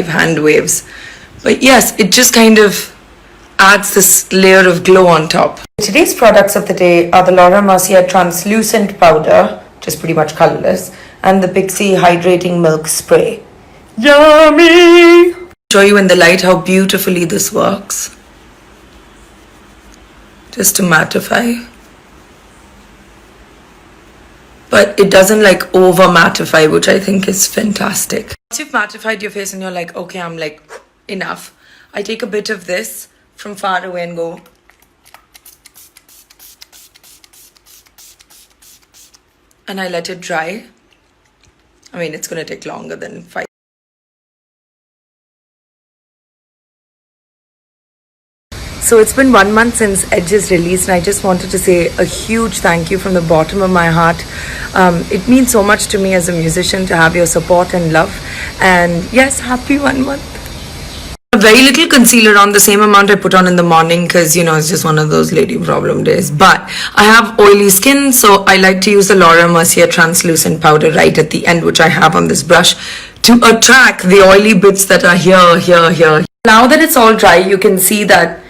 hand waves. But yes, it just kind of adds this layer of glow on top. Today's products of the day are the Laura Mercier Translucent Powder, which is pretty much colorless, and the Pixi Hydrating Milk Spray. Yummy! Show you in the light how beautifully this works. Just to mattify. But it doesn't like over mattify, which I think is fantastic. Once you've mattified your face and you're like, okay, I'm like, enough. I take a bit of this from far away and go. And I let it dry. I mean, it's going to take longer than 5. So it's been 1 month since Edge's release, and I just wanted to say a huge thank you from the bottom of my heart. It means so much to me as a musician to have your support and love. And yes, happy 1 month. Very little concealer on, the same amount I put on in the morning because, you know, it's just one of those lady problem days. But I have oily skin, so I like to use the Laura Mercier Translucent Powder right at the end, which I have on this brush, to attract the oily bits that are here. Now that it's all dry, you can see that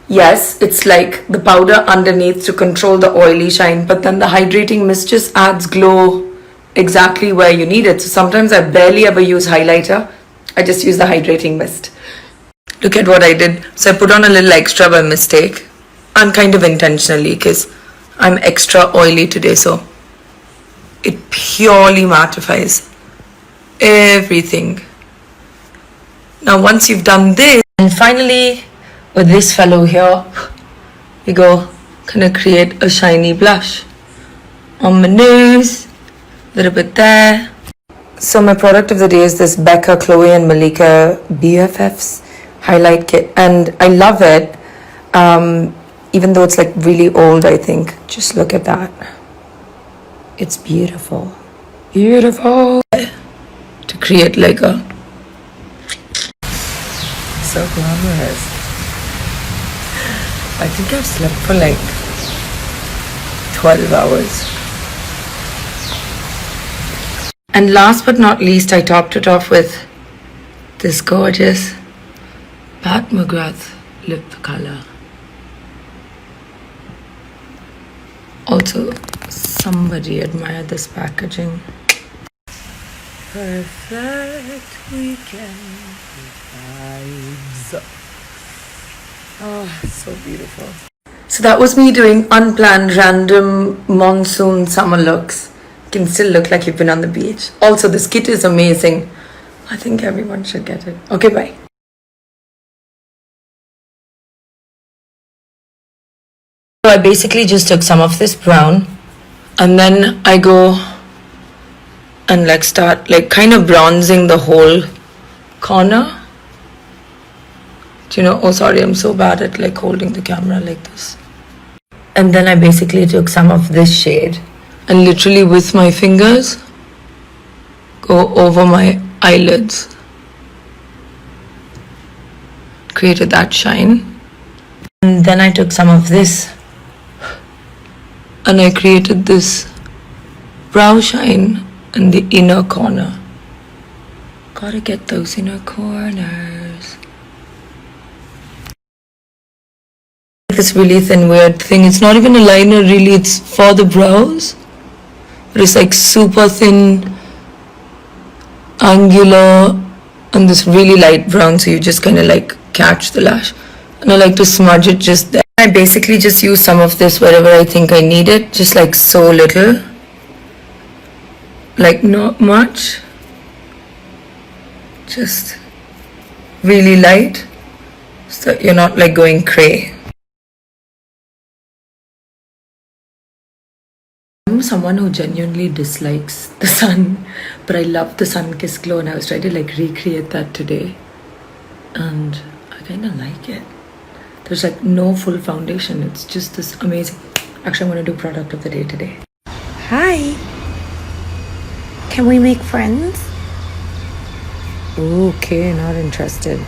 yes, it's like the powder underneath to control the oily shine, but then the hydrating mist just adds glow exactly where you need it. So sometimes I barely ever use highlighter. I just use the hydrating mist. Look at what I did. So I put on a little extra by mistake and kind of intentionally because I'm extra oily today. So it purely mattifies everything. Now once you've done this, and finally with this fellow here, we go kind of create a shiny blush on my nose, a little bit there. So my product of the day is this Becca, Chloe and Malika BFFs highlight kit, and I love it, even though it's like really old. I think just look at that, it's beautiful to create like a so glamorous. I think I've slept for like 12 hours. And last but not least, I topped it off with this gorgeous Pat McGrath lip color. Also, somebody admired this packaging. Perfect weekend vibes. Oh, so beautiful. So that was me doing unplanned, random monsoon summer looks. You can still look like you've been on the beach. Also, this kit is amazing. I think everyone should get it. Okay, bye. So I basically just took some of this brown and then I go and like start like kind of bronzing the whole corner. Do you know, oh sorry, I'm so bad at like holding the camera like this. And then I basically took some of this shade and literally with my fingers go over my eyelids. Created that shine. And then I took some of this and I created this brow shine in the inner corner. Gotta get those inner corners. This really thin weird thing. It's not even a liner really, it's for the brows. But it's like super thin, angular, and this really light brown, so you just kind of like catch the lash. And I like to smudge it just there. I basically just use some of this wherever I think I need it, just like so little. Like not much. Just really light, so you're not like going cray. I'm someone who genuinely dislikes the sun, but I love the sun-kissed glow, and I was trying to like recreate that today, and I kind of like it. There's like no full foundation, it's just this amazing. Actually, I'm going to do product of the day today. Hi, can we make friends? Okay, not interested.